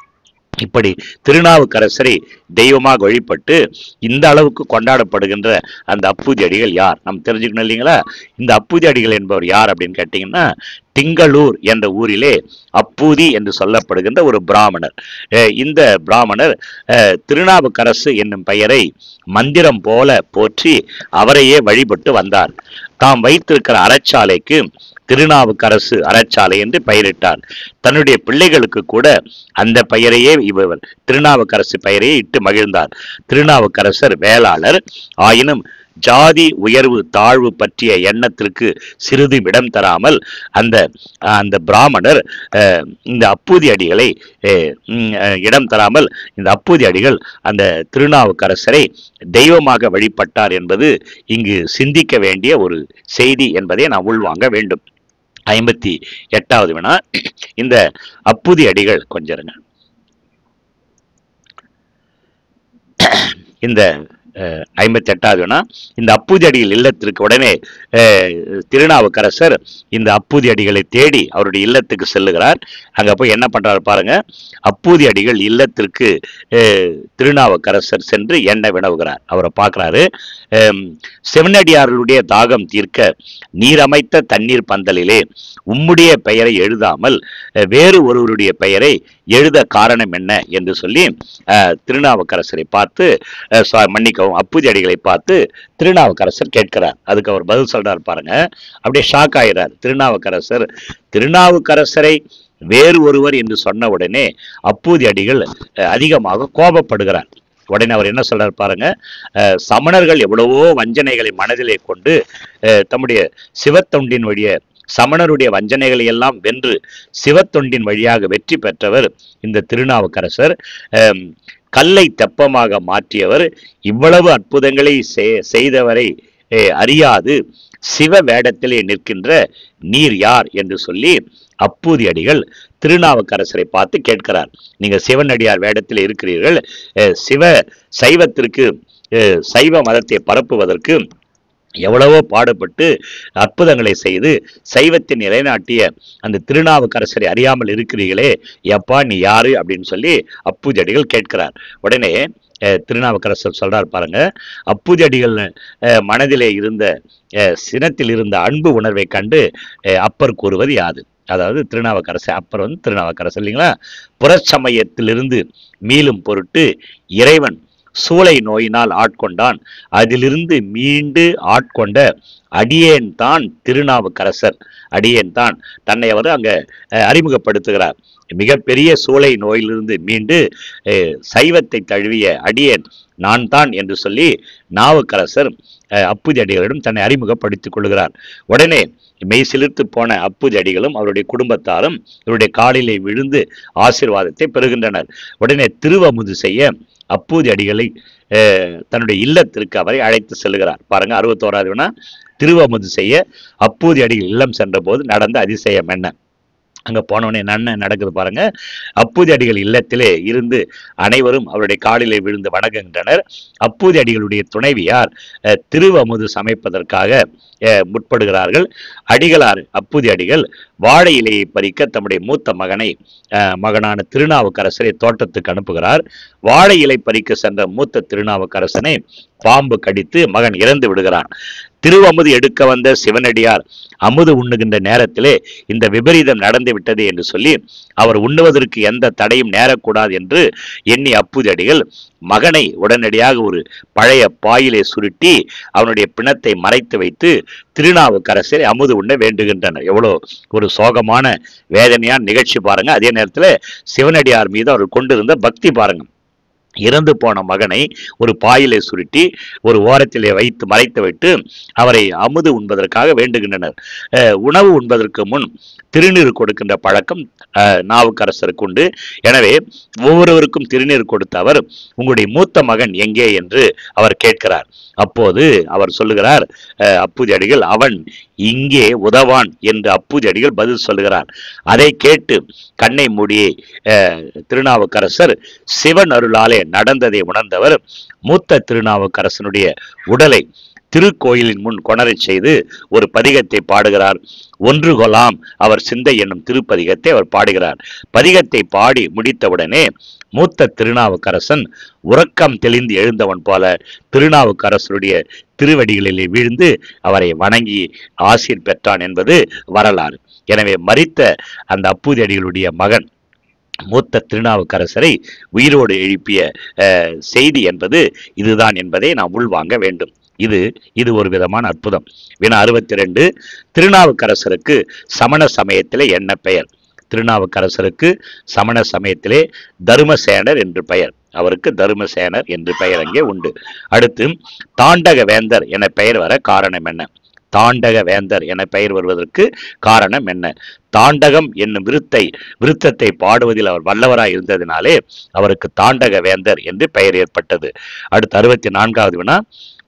இப்படி திருநாவுக்கரசரை தெய்வமாக வழிபட்டு இந்த அளவுக்கு கொண்டாடப்படுகின்ற அந்த அப்பூதி அடிகள் யார்? நம்ம தெரிஞ்சுக்கணும் இல்லைங்களா? இந்த அப்பூதி அடிகள் என்பவர் யார் அப்படின்னு கேட்டீங்கன்னா, திங்களூர் என்ற ஊரிலே அப்பூதி என்று சொல்லப்படுகின்ற ஒரு பிராமணர். இந்த பிராமணர் திருநாவுக்கரசு என்னும் பெயரை மந்திரம் போல போற்றி அவரையே வழிபட்டு வந்தார். தாம் வைத்திருக்கிற அறச்சாலைக்கு திருநாவுக்கரசு அறச்சாலை என்று பெயரிட்டார். தன்னுடைய பிள்ளைகளுக்கு கூட அந்த பெயரையே இவர் திருநாவுக்கரசு பெயரையே இட்டு மகிழ்ந்தார். திருநாவுக்கரசர் வேளாளர் ஆயினும் ஜாதி உயர்வு தாழ்வு பற்றிய எண்ணத்திற்கு சிறிதும் இடம் தராமல் அந்த பிராமணர் இந்த அப்பூதி அடிகளை இடம் தராமல் இந்த அப்பூதி அடிகள் அந்த திருநாவுக்கரசரை தெய்வமாக வழிபட்டார் என்பது இங்கு சிந்திக்க வேண்டிய ஒரு செய்தி என்பதை நாம் உள்வாங்க வேண்டும். 58வது வினா, இந்த அப்பூதி அடிகள் கொஞ்சம் இந்த 58வது வினா, இந்த அப்பூதி அடிகள் இல்லத்திற்கு உடனே திருநாவுக்கரசர் இந்த அப்பூதி அடிகளை தேடி அவருடைய இல்லத்துக்கு செல்லுகிறார். அங்க போய் என்ன பண்றாரு பாருங்க, அப்பூதி அடிகள் இல்லத்திற்கு திருநாவுக்கரசர் சென்று என்ன வினவுகிறார். அவரை பார்க்கிறாரு. செவனடியார்களுடைய தாகம் தீர்க்க நீர் அமைத்த தண்ணீர் பந்தலிலே உம்முடைய பெயரை எழுதாமல் வேறு ஒருவருடைய பெயரை எழுத காரணம் என்ன என்று சொல்லி திருநாவுக்கரசரை பார்த்து, மன்னிக்கவும், அப்பூதி அடிகளை பார்த்து திருநாவுக்கரசர் கேட்கிறார். அதுக்கு அவர் பதில் சொல்றார் பாருங்க. அப்படியே ஷாக் ஆகிறார் திருநாவுக்கரசர். திருநாவுக்கரசரை வேறு ஒருவர் என்று சொன்ன உடனே அப்பூதி அடிகள் அதிகமாக கோபப்படுகிறார். உடனே அவர் என்ன சொல்றார் பாருங்க, சமணர்கள் எவ்வளவோ வஞ்சனைகளை மனதிலே கொண்டு தம்முடைய சிவத்தொண்டின் வழிய சமணருடைய வஞ்சனைகளை எல்லாம் வென்று சிவத்தொண்டின் வழியாக வெற்றி பெற்றவர் இந்த திருநாவுக்கரசர். கல்லை தெப்பமாக மாற்றியவர். இவ்வளவு அற்புதங்களை செய்தவரை அறியாது சிவ வேடத்திலே நிற்கின்ற நீர் யார் என்று சொல்லி அப்பூதி அடிகள் திருநாவுக்கரசரை பார்த்து கேட்கிறார். நீங்க சிவனடியார் வேடத்தில் இருக்கிறீர்கள், சைவத்திற்கு சைவ மதத்தை பரப்புவதற்கு எவ்வளவோ பாடுபட்டு அற்புதங்களை செய்து சைவத்தை நிலைநாட்டிய அந்த திருநாவுக்கரசரை அறியாமல் இருக்கிறீர்களே, எப்பா நீ யாரு அப்படின்னு சொல்லி அப்பூதி அடிகள் கேட்கிறார். உடனே திருநாவுக்கரசர் சொல்றார் பாருங்க, அப்பூதி அடிகள் மனதிலே இருந்த சினத்தில் இருந்த அன்பு உணர்வை கண்டு அப்பர் கூறுவது யாது? அதாவது திருநாவுக்கரசு அப்பர் திருநாவுக்கரசு இல்லைங்களா. புறச்சமயத்திலிருந்து மீளும் பொருட்டு இறைவன் சூளை நோயினால் ஆட்கொண்டான், அதிலிருந்து மீண்டு ஆட்கொண்ட அடியேன் தான் திருநாவுக்கரசர். அடியேன் தான் தன்னை அவர் அங்க அறிமுகப்படுத்துகிறார். மிகப்பெரிய சூளை நோயிலிருந்து மீண்டு சைவத்தை தழுவிய அடியேன் நான் தான் என்று சொல்லி நாவுக்கரசர் அப்புதி அடிகளிடம் தன்னை அறிமுகப்படுத்திக் கொள்கிறார். உடனே மெய் சிலிர்த்து போன அப்புதி அடிகளும் அவருடைய குடும்பத்தாரும் இவருடைய காலிலே விழுந்து ஆசீர்வாதத்தை பெறுகின்றனர். உடனே திருவமுது செய்ய அப்பூதி அடிகளை தன்னுடைய இல்லத்திற்கு அவரை அழைத்து செல்கிறார். பாருங்க 61வது வினா, திருவமுது செய்ய அப்பூதி அடிகள் இல்லம் சென்ற போது நடந்த அதிசயம் என்ன. அங்க போனவனே என்ன நடக்குது பாருங்க. அப்பூதி அடிகள் இல்லத்திலே இருந்து அனைவரும் அவருடைய காலிலே விழுந்து வணங்குகின்றனர். அப்பூதி அடிகளுடைய துணைவியார் திருவமுது சமைப்பதற்காக முற்படுகிறார்கள். அடிகளார் அப்பூதி அடிகள் வாழை இலையை பறிக்க தம்முடைய மூத்த மகனான திருநாவுக்கரசரை தோட்டத்துக்கு அனுப்புகிறார். வாழை இலை பறிக்க சென்ற மூத்த திருநாவுக்கரசனை பாம்பு கடித்து மகன் இறந்து விடுகிறான். திருவமுது எடுக்க வந்த சிவனடியார் அமுது உண்ணுகின்ற நேரத்திலே இந்த விபரீதம் நடந்து விட்டது என்று சொல்லி அவர் உண்ணுவதற்கு எந்த தடையும் நேரக்கூடாது என்று எண்ணி அப்பூதி அடிகள் மகனை உடனடியாக ஒரு பழைய பாயிலே சுருட்டி அவனுடைய பிணத்தை மறைத்து வைத்து திருநாவுக்கரசரை அமுது உண்ண வேண்டுகின்றனர். எவ்வளோ ஒரு சோகமான வேதனையான நிகழ்ச்சி பாருங்க. அதே நேரத்தில் சிவனடியார் மீது அவர் கொண்டிருந்த பக்தி பாருங்க. இறந்து போன மகனை ஒரு பாயிலை சுருட்டி ஒரு ஓரத்திலே வைத்து மறைத்து விட்டு அவரை அமுது உண்பதற்காக வேண்டுகின்றனர். உணவு உண்பதற்கு முன் திருநீர் கொடுக்கின்ற பழக்கம் நாவுக்கரசருக்கு உண்டு. எனவே ஒவ்வொருவருக்கும் திருநீர் கொடுத்த அவர் உங்களுடைய மூத்த மகன் எங்கே என்று அவர் கேட்கிறார். அப்போது அவர் சொல்லுகிறார் அப்பூதி அடிகள், அவன் இங்கே உதவான் என்று அப்பூதி அடிகள் பதில் சொல்லுகிறார். அதை கேட்டு கண்ணை மூடியே திருநாவுக்கரசர் சிவன் அருளாலே நடந்ததை உணர்ந்தவர் மூத்த திருநாவுக்கரசனுடைய உடலை திருக்கோயிலின் முன் கொணரை செய்து ஒரு பதிகத்தை பாடுகிறார். ஒன்று கொலாம் அவர் சிந்தை என்னும் திருப்பதிகத்தை அவர் பாடுகிறார். பதிகத்தை பாடி முடித்தவுடனே மூத்த திருநாவுக்கரசன் உறக்கம் தெளிந்து எழுந்தவன் போல திருநாவுக்கரசருடைய திருவடிகளிலே வீழ்ந்து அவரை வணங்கி ஆசீர் பெற்றான் என்பது வரலாறு. எனவே மரித்த அந்த அப்பூதி அடிகளுடைய மகன் மூத்த திருநாவுக்கரசரை உயிரோடு எழுப்பிய செய்தி என்பது இதுதான் என்பதை நாம் உள்வாங்க வேண்டும். இது ஒரு விதமான அற்புதம். வினா 62, திருநாவுக்கரசருக்கு சமண சமயத்திலே என்ன பெயர்? திருநாவுக்கரசருக்கு சமண சமயத்திலே தருமசேனர் என்று பெயர். அவருக்கு தருமசேனர் என்று பெயர் அங்கே உண்டு. அடுத்து தாண்டக வேந்தர் என பெயர் வர காரணம் என்ன? தாண்டக வேந்தர் என பெயர் வருவதற்கு காரணம் என்ன? தாண்டகம் என்னும் விருத்தத்தை பாடுவதில் அவர் வல்லவராய் இருந்ததினாலே அவருக்கு தாண்டக வேந்தர் என்று பெயர் ஏற்பட்டது. அடுத்து 64வது வினா,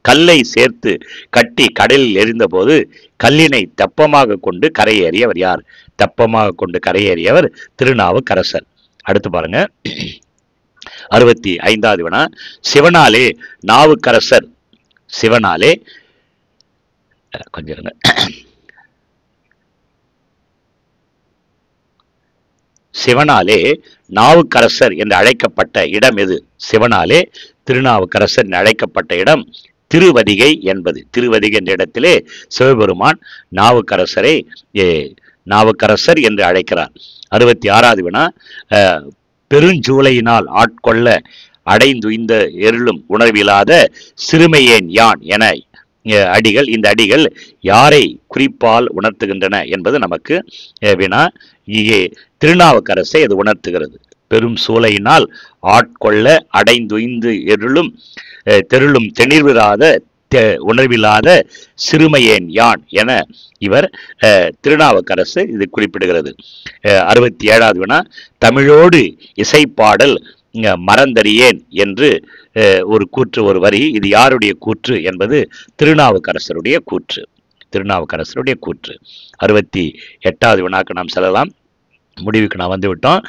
கல்லை சேர்த்து கட்டி கடலில் எரிந்த போது கல்லினை தெப்பமாக கொண்டு கரையேறியவர் யார்? தெப்பமாக கொண்டு கரையேறியவர் திருநாவுக்கரசர். அடுத்து பாருங்க 65வது வினா, சிவனாலே நாவுக்கரசர் சிவனாலே கொஞ்சம் இருங்க. சிவனாலே நாவுக்கரசர் என்று அழைக்கப்பட்ட இடம் எது? சிவனாலே திருநாவுக்கரசர் என்று அழைக்கப்பட்ட இடம் திருவதிகை என்பது. திருவதிகை என்ற இடத்திலே சிவபெருமான் நாவுக்கரசரை நாவுக்கரசர் என்று அழைக்கிறார். 66வது வினா, பெருஞ்சூளையினால் ஆட்கொள்ள அடைந்துய்ந்த எருளும் உணர்வில்லாத சிறுமையேன் யான் என அடிகள், இந்த அடிகள் யாரை குறிப்பால் உணர்த்துகின்றன என்பது நமக்கு வினா. இங்கே திருநாவுக்கரசை அது உணர்த்துகிறது. பெரும் சூளையினால் ஆட்கொள்ள அடைந்துய்ந்து எருளும் தெருளும் தெளிவிராத உணர்வில்லாத சிறுமையேன் யான் என இவர் திருநாவுக்கரசு இது குறிப்பிடுகிறது. 67வது வினா, தமிழோடு இசைப்பாடல் மறந்தறியேன் என்று ஒரு கூற்று, ஒரு வரி, இது யாருடைய கூற்று என்பது திருநாவுக்கரசருடைய கூற்று. திருநாவுக்கரசருடைய கூற்று. 68வது வினாக்கு நாம் செல்லலாம். முடிவுக்கு நாம் வந்துவிட்டோம்.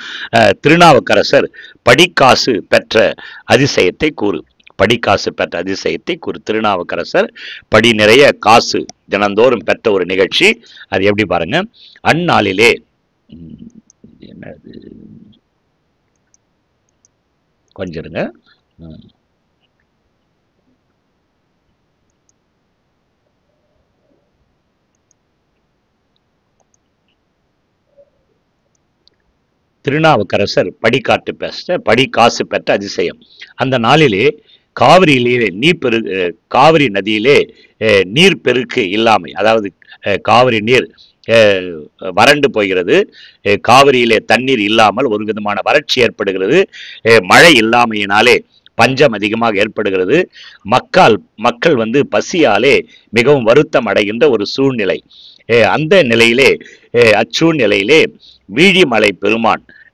திருநாவுக்கரசர் படிக்காசு பெற்ற அதிசயத்தை கூறு. படிக்காசு பெற்ற அதிசயத்தை கூறு. திருநாவுக்கரசர் படி நிறைய காசு தினந்தோறும் பெற்ற ஒரு நிகழ்ச்சி. அது எப்படி பாருங்க. அந்நாளிலே என்னது கொஞ்சம் இருங்க. திருநாவுக்கரசர் படிக்காசு பெற்ற அதிசயம். அந்த நாளிலே காவிரி நதியிலே நீர்பெருக்கு இல்லாமை, அதாவது காவிரி நீர் வறண்டு போகிறது. காவிரியிலே தண்ணீர் இல்லாமல் ஒரு விதமான வறட்சி ஏற்படுகிறது. மழை இல்லாமையினாலே பஞ்சம் அதிகமாக ஏற்படுகிறது. மக்கள் பசியாலே மிகவும் வருத்தம் அடைகின்ற ஒரு சூழ்நிலை. அந்த நிலையிலே அச்சூழ்நிலையிலே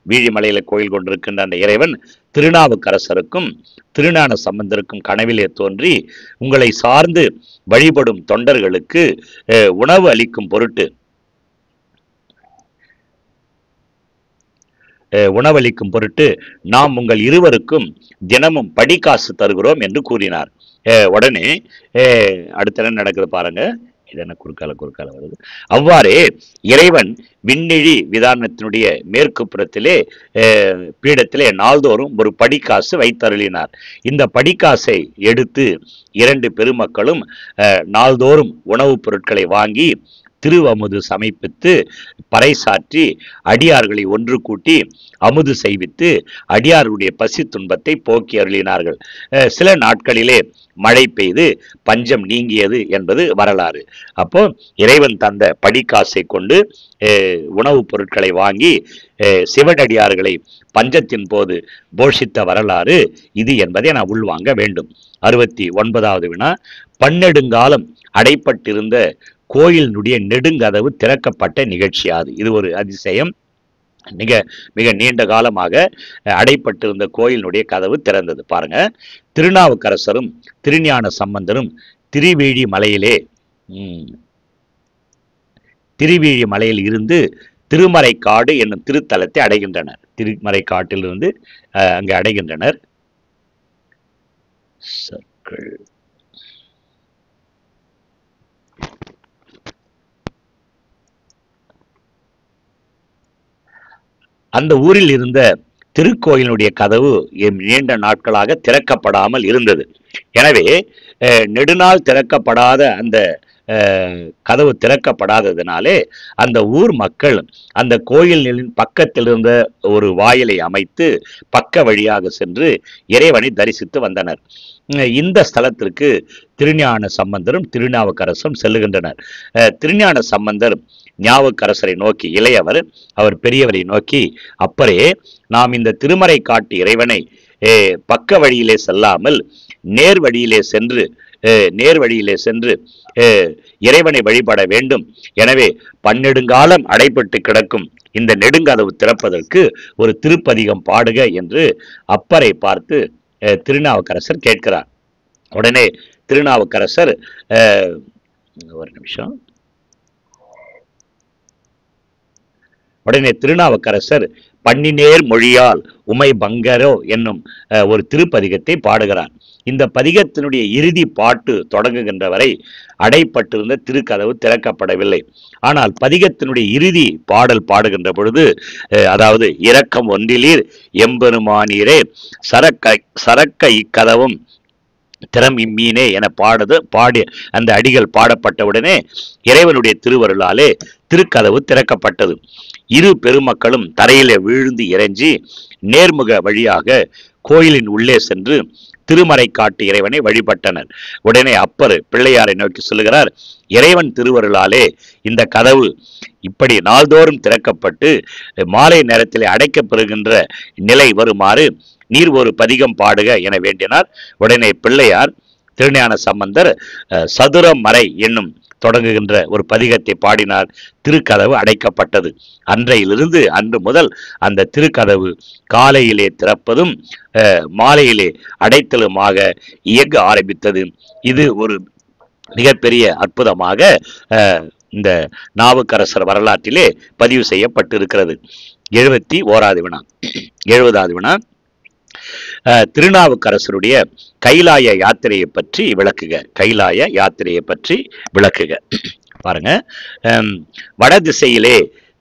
வீழிமலையில கோயில் கொண்டிருக்கின்ற அந்த இறைவன் திருநாவுக்கரசருக்கும் திருஞான சம்பந்தருக்கும் கனவிலே தோன்றி, உங்களை சார்ந்து வழிபடும் தொண்டர்களுக்கு உணவு அளிக்கும் பொருட்டு நாம் உங்கள் இருவருக்கும் தினமும் படிக்காசு தருகிறோம் என்று கூறினார். உடனே அடுத்த என்ன நடக்குது பாருங்க. இதென்ன குறுக்கால வருது. அவ்வாறே இறைவன் விண்ணிழி விதானத்தினுடைய மேற்கு புறத்திலே பீடத்திலே நாள்தோறும் ஒரு படிக்காசு வைத்தருளினார். இந்த படிக்காசை எடுத்து 2 பெருமக்களும் நாள்தோறும் உணவுப் பொருட்களை வாங்கி திருவமுது சமைப்பித்து பறைசாற்றி அடியார்களை ஒன்று கூட்டி அமுது செய்வித்து அடியார்களுடைய பசி துன்பத்தை போக்கி அருளினார்கள். சில நாட்களிலே மழை பெய்து பஞ்சம் நீங்கியது என்பது வரலாறு. அப்போ இறைவன் தந்த படிக்காசை கொண்டு உணவுப் பொருட்களை வாங்கி சிவனடியார்களை பஞ்சத்தின் போது போஷித்த வரலாறு இது என்பதை நான் உள்வாங்க வேண்டும். 69வது வினா. பன்னெடுங்காலம் அடைப்பட்டிருந்த கோயிலினுடைய நெடுங்கதவு திறக்கப்பட்ட நிகழ்ச்சியாது. இது ஒரு அதிசயம். மிக மிக நீண்ட காலமாக அடைப்பட்டிருந்த கோயிலினுடைய கதவு திறந்தது. பாருங்க, திருநாவுக்கரசரும் திருஞான சம்பந்தரும் திருவேழி மலையில் இருந்து திருமறைக்காடு என்னும் திருத்தலத்தை அடைகின்றனர். திருமறைக்காட்டிலிருந்து அங்கு அடைகின்றனர். அந்த ஊரில் இருந்த திருக்கோயிலுடைய கதவு நீண்ட நாட்களாக திறக்கப்படாமல் இருந்தது. எனவே நெடுநாள் திறக்கப்படாத அந்த கதவு திறக்கப்படாததினாலே அந்த ஊர் மக்கள் அந்த கோயிலின் பக்கத்தில் இருந்த ஒரு வாயிலை அமைத்து பக்க வழியாக சென்று இறைவனை தரிசித்து வந்தனர். இந்த ஸ்தலத்திற்கு திருஞான சம்பந்தரும் திருநாவுக்கரசரும் செல்லுகின்றனர். திருஞான சம்பந்தர் ஞாவுக்கரசரை நோக்கி, இளையவர், அவர் பெரியவரை நோக்கி, அப்பரே, நாம் இந்த திருமறை காட்டு இறைவனை பக்க வழியிலே செல்லாமல் நேர் வழியிலே சென்று இறைவனை வழிபட வேண்டும். எனவே பன்னெடுங்காலம் அடைபட்டு கிடக்கும் இந்த நெடுங்கதவு திறப்பதற்கு ஒரு திருப்பதிகம் பாடுக என்று அப்பரை பார்த்து திருநாவுக்கரசர் கேட்கிறார். உடனே திருநாவுக்கரசர் ஒரு நிமிஷம் பன்னினேர் மொழியால் உமை பங்கரோ என்னும் ஒரு திருப்பதிகத்தை பாடுகிறார். இந்த பதிகத்தினுடைய இறுதி பாட்டு தொடங்குகின்ற வரை அடைப்பட்டிருந்த திருக்கதவு திறக்கப்படவில்லை. ஆனால் பதிகத்தினுடைய இறுதி பாடல் பாடுகின்ற பொழுது, அதாவது இரக்கம் ஒன்றிலீர் எம்பெருமானீரே சரக்க இக்கதவும் திறம் இம்மீனே என பாடி அந்த அடிகள் பாடப்பட்டவுடனே இறைவனுடைய திருவருளாலே திருக்கதவு திறக்கப்பட்டது. இரு பெருமக்களும் தரையிலே விழுந்து இறைஞ்சி நேர்முக வழியாக கோயிலின் உள்ளே சென்று திருமறை காட்டு இறைவனை வழிபட்டனர். உடனே அப்பர் பிள்ளையாரை நோக்கி சொல்லுகிறார், இறைவன் திருவருளாலே இந்த கதவு இப்படி நாள்தோறும் திறக்கப்பட்டு மாலை நேரத்திலே அடைக்கப்பெறுகின்ற நிலை வருமாறு நீர் ஒரு பதிகம் பாடுக என வேண்டினார். உடனே பிள்ளையார் திருஞான சம்பந்தர் சதுரம் மறை என்னும் தொடங்குகின்ற ஒரு பதிகத்தை பாடினார். திருக்கதவு அடைக்கப்பட்டது. அன்று முதல் அந்த திருக்கதவு காலையிலே திறப்பதும் மாலையிலே அடைத்தலுமாக இயங்க ஆரம்பித்தது. இது ஒரு மிகப்பெரிய அற்புதமாக இந்த நாவுக்கரசர் வரலாற்றிலே பதிவு செய்யப்பட்டிருக்கிறது. 71வது வினா. திருநாவுக்கரசருடைய கைலாய யாத்திரையை பற்றி விளக்குக. பாருங்க, வடதிசையிலே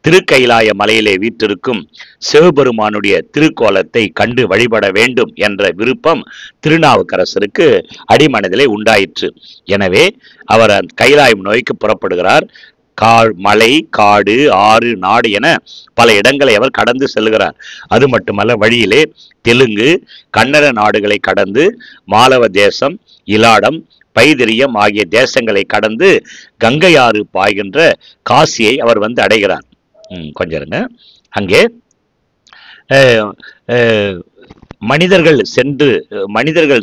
திருக்கைலாய மலையிலே வீற்றிருக்கும் சிவபெருமானுடைய திருக்கோலத்தை கண்டு வழிபட வேண்டும் என்ற விருப்பம் திருநாவுக்கரசருக்கு அடிமனதிலே உண்டாயிற்று. எனவே அவர் கைலாயம் நோய்க்கு புறப்படுகிறார். மலை, காடு, ஆறு, நாடு என பல இடங்களை அவர் கடந்து செல்கிறார். அது மட்டுமல்ல, வழியிலே தெலுங்கு, கன்னட நாடுகளை கடந்து மாலவ தேசம், இலாடம், பைதிரியம் ஆகிய தேசங்களை கடந்து கங்கையாறு பாய்கின்ற காசியை அவர் வந்து அடைகிறார். கொஞ்சம் இருங்க. அங்கே மனிதர்கள்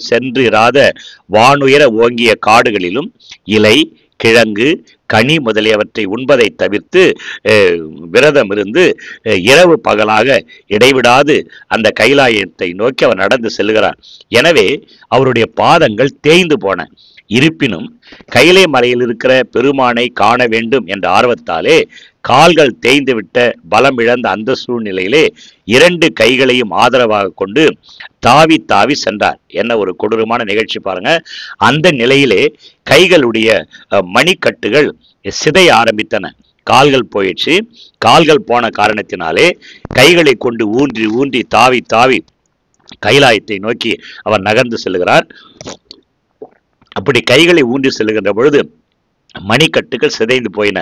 சென்று இராத வானுயர ஓங்கிய காடுகளிலும் இலை, கிழங்கு, கனி முதலியவற்றை உண்பதை தவிர்த்து விரதம் இருந்து இரவு பகலாக இடைவிடாது அந்த கைலாயத்தை நோக்கி அவர் நடந்து செல்கிறார். எனவே அவருடைய பாதங்கள் தேய்ந்து போன. இருப்பினும் கைலை மலையில் இருக்கிற பெருமானை காண வேண்டும் என்ற ஆர்வத்தாலே கால்கள் தேய்ந்துவிட்ட பலம் இழந்த அந்த சூழ்நிலையிலே 2 கைகளையும் ஆதரவாக கொண்டு தாவி தாவி சென்றார். என்ன ஒரு கொடூரமான நிகழ்ச்சி பாருங்க. அந்த நிலையிலே கைகளுடைய மணிக்கட்டுகள் சிதைய ஆரம்பித்தன. கால்கள் போயிடுச்சு. கால்கள் போன காரணத்தினாலே கைகளை கொண்டு ஊன்றி ஊன்றி தாவி தாவி கைலாயத்தை நோக்கி அவர் நகர்ந்து செல்கிறார். அப்படி கைகளை ஊன்றி செல்லுகின்ற பொழுது மணிக்கட்டுகள் சிதைந்து போயின.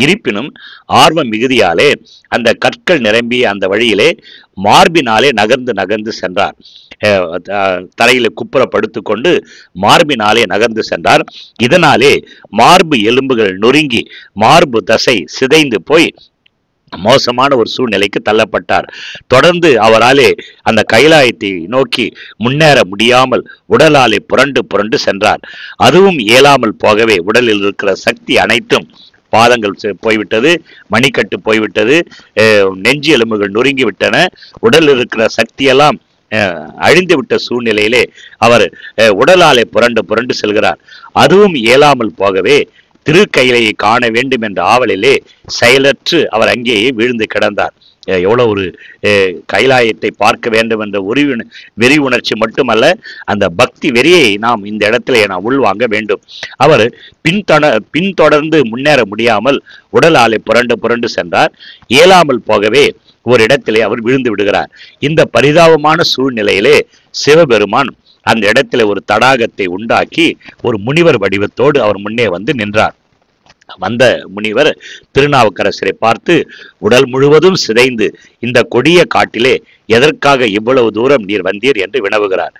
இருப்பினும் ஆர்வம் மிகுதியாலே அந்த கற்கள் நிரம்பிய அந்த வழியிலே மார்பினாலே நகர்ந்து நகர்ந்து சென்றார். தரையில குப்புற படுத்துக்கொண்டு மார்பினாலே நகர்ந்து சென்றார். இதனாலே மார்பு எலும்புகள் நொறுங்கி மார்பு தசை சிதைந்து போய் மோசமான ஒரு சூழ்நிலைக்கு தள்ளப்பட்டார். தொடர்ந்து அவராலே அந்த கைலாயத்தை நோக்கி முன்னேற முடியாமல் உடலாலே புரண்டு புரண்டு சென்றார். அதுவும் இயலாமல் போகவே உடலில் இருக்கிற சக்தி அனைத்தும், பாதங்கள் போய்விட்டது, மணிக்கட்டு போய்விட்டது, நெஞ்சு எலும்புகள் நொறுங்கி விட்டன, உடலில் இருக்கிற சக்தியெல்லாம் அழிந்து விட்ட சூழ்நிலையிலே அவர் உடலாலே புரண்டு புரண்டு செல்கிறார். அதுவும் இயலாமல் போகவே திருக்கையிலையை காண வேண்டும் என்ற ஆவலிலே செயலற்று அவர் அங்கேயே வீழ்ந்து கிடந்தார். எவ்வளவு ஒரு கைலாயத்தை பார்க்க வேண்டும் என்ற வெறி உணர்ச்சி மட்டுமல்ல, அந்த பக்தி வெறியை நாம் இந்த இடத்துல நாம் உள்வாங்க வேண்டும். அவர் பின்தொடர்ந்து முன்னேற முடியாமல் உடலாலே புரண்டு புரண்டு சென்றார். இயலாமல் போகவே ஒரு இடத்திலே அவர் விழுந்து விடுகிறார். இந்த பரிதாபமான சூழ்நிலையிலே சிவபெருமான் அந்த இடத்துல ஒரு தடாகத்தை உண்டாக்கி ஒரு முனிவர் வடிவத்தோடு அவர் முன்னே வந்து நின்றார். வந்த முனிவர் திருநாவுக்கரசரை பார்த்து, உடல் முழுவதும் சிதைந்து இந்த கொடிய காட்டிலே எதற்காக இவ்வளவு தூரம் நீர் வந்தீர் என்று வினவுகிறார்.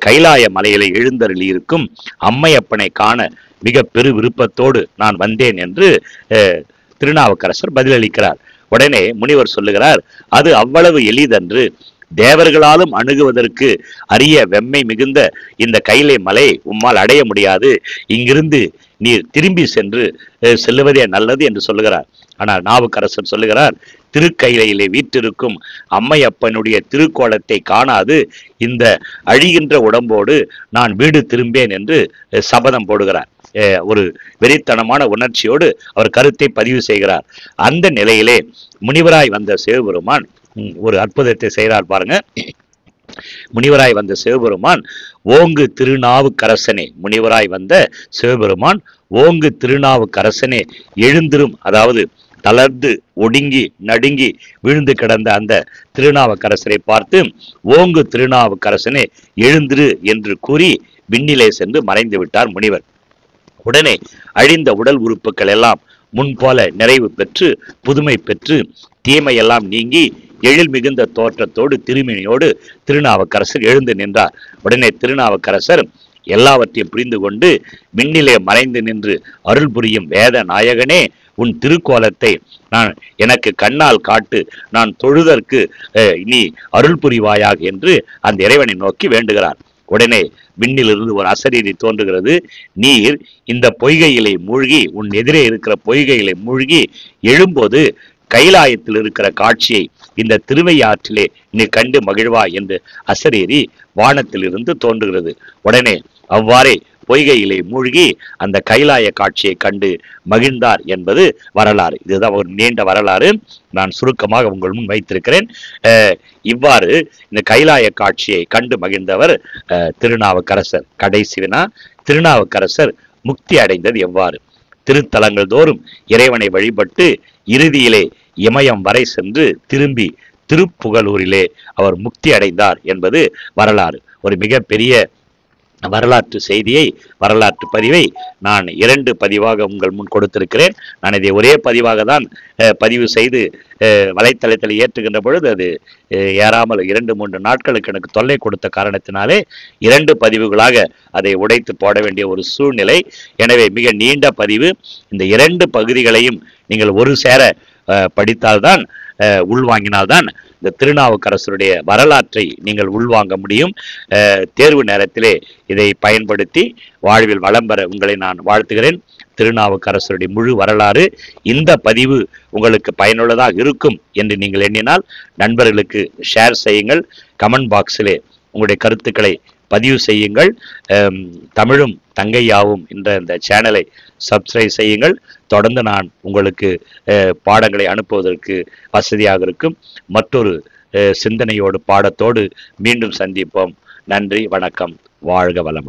கைலாய மலையிலே எழுந்தருளி இருக்கும் அம்மையப்பனை காண மிக பெரு விருப்பத்தோடு நான் வந்தேன் என்று திருநாவுக்கரசர் பதிலளிக்கிறார். உடனே முனிவர் சொல்லுகிறார், அது அவ்வளவு எளிதன்று. தேவர்களாலும் அணுகுவதற்கு அரிய வெம்மை மிகுந்த இந்த கைலை மலை உம்மால் அடைய முடியாது. இங்கிருந்து நீர் திரும்பி செல்லுவதே நல்லது என்று சொல்லுகிறார். ஆனால் நாவுக்கரசர் சொல்லுகிறார், திருக்கையிலையிலே வீற்றிருக்கும் அம்மையப்பனுடைய திருக்கோலத்தை காணாது இந்த அழிகின்ற உடம்போடு நான் வீடு திரும்பேன் என்று சபதம் போடுகிறார். ஒரு வெறித்தனமான உணர்ச்சியோடு அவர் கருத்தை பதிவு செய்கிறார். அந்த நிலையிலே முனிவராய் வந்த சிவபெருமான் ஒரு அற்புதத்தை செய்கிறார் பாருங்க. முனிவராய் வந்த சிவபெருமான் ஓங்கு திருநாவுக்கரசனே, முனிவராய் வந்த சிவபெருமான் ஓங்கு திருநாவுக்கரசனே எழுந்திரும், அதாவது தளர்ந்து ஒடுங்கி நடுங்கி விழுந்து கிடந்த அந்த திருநாவுக்கரசரை பார்த்து ஓங்கு திருநாவுக்கரசனே எழுந்திரு என்று கூறி விண்ணிலே சென்று மறைந்து விட்டார் முனிவர். உடனே அழிந்த உடல் உறுப்புகள் எல்லாம் முன்போல நிறைவு பெற்று புதுமை பெற்று தீமையெல்லாம் நீங்கி எழில் மிகுந்த தோற்றத்தோடு திருமேனியோடு திருநாவுக்கரசர் எழுந்து நின்றார். உடனே திருநாவுக்கரசர் எல்லாவற்றையும் புரிந்து கொண்டு விண்ணிலே மறைந்து நின்று அருள் புரியும் வேத நாயகனே, உன் திருக்கோலத்தை எனக்கு கண்ணால் காட்டு, நான் தொழுதற்கு நீ அருள் புரிவாயாக என்று அந்த இறைவனை நோக்கி வேண்டுகிறார். உடனே விண்ணிலிருந்து ஒரு அசரீரி தோன்றுகிறது. நீர் இந்த பொய்கையிலே மூழ்கி, உன் எதிரே இருக்கிற பொய்கையிலே மூழ்கி எழும்போது கைலாயத்தில் இருக்கிற காட்சியை இந்த திருவையாற்றிலே நீ கண்டு மகிழ்வா என்று அசரீரி வானத்திலிருந்து தோன்றுகிறது. உடனே அவ்வாறே பொய்கையிலே மூழ்கி அந்த கைலாய காட்சியை கண்டு மகிழ்ந்தார் என்பது வரலாறு. இதுதான் ஒரு நீண்ட வரலாறு, நான் சுருக்கமாக உங்கள் முன் வைத்திருக்கிறேன். இவ்வாறு இந்த கைலாய காட்சியை கண்டு மகிழ்ந்தவர் திருநாவுக்கரசர். கடைசினா திருநாவுக்கரசர் முக்தி அடைந்தது எவ்வாறு? திருத்தலங்கள் தோறும் இறைவனை வழிபட்டு இறுதியிலே இமயம் வரை சென்று திரும்பி திருப்புகலூரிலே அவர் முக்தி அடைந்தார் என்பது வரலாறு. ஒரு மிகப்பெரிய வரலாற்று செய்தியை, வரலாற்று பதிவை நான் 2 பதிவாக உங்கள் முன் கொடுத்திருக்கிறேன். நான் இதை ஒரே பதிவாக தான் பதிவு செய்து வலைத்தளத்தில் ஏற்றுகின்ற பொழுது அது ஏறாமல் 2-3 நாட்களுக்கு எனக்கு தொல்லை கொடுத்த காரணத்தினாலே 2 பதிவுகளாக அதை உடைத்து போட வேண்டிய ஒரு சூழ்நிலை. எனவே மிக நீண்ட பதிவு. இந்த 2 பகுதிகளையும் நீங்கள் ஒரு சேர படித்தால்தான், உள்வாங்கினால்தான் இந்த திருநாவுக்கரசருடைய வரலாற்றை நீங்கள் உள்வாங்க முடியும். தேர்வு நேரத்திலே இதை பயன்படுத்தி வாழ்வில் வளம் பெற உங்களை நான் வாழ்த்துகிறேன். திருநாவுக்கரசருடைய முழு வரலாறு இந்த பதிவு உங்களுக்கு பயனுள்ளதாக இருக்கும் என்று நீங்கள் எண்ணினால் நண்பர்களுக்கு ஷேர் செய்யுங்கள். கமெண்ட் பாக்ஸிலே உங்களுடைய கருத்துக்களை பதிவு செய்யுங்கள். தமிழும் தங்கையாவும் என்ற இந்த சேனலை சப்ஸ்கிரைப் செய்யுங்கள். தொடர்ந்து நான் உங்களுக்கு பாடங்களை அனுப்புவதற்கு வசதியாக இருக்கும். மற்றொரு சிந்தனையோடு பாடத்தோடு மீண்டும் சந்திப்போம். நன்றி, வணக்கம், வாழ்க வளம்.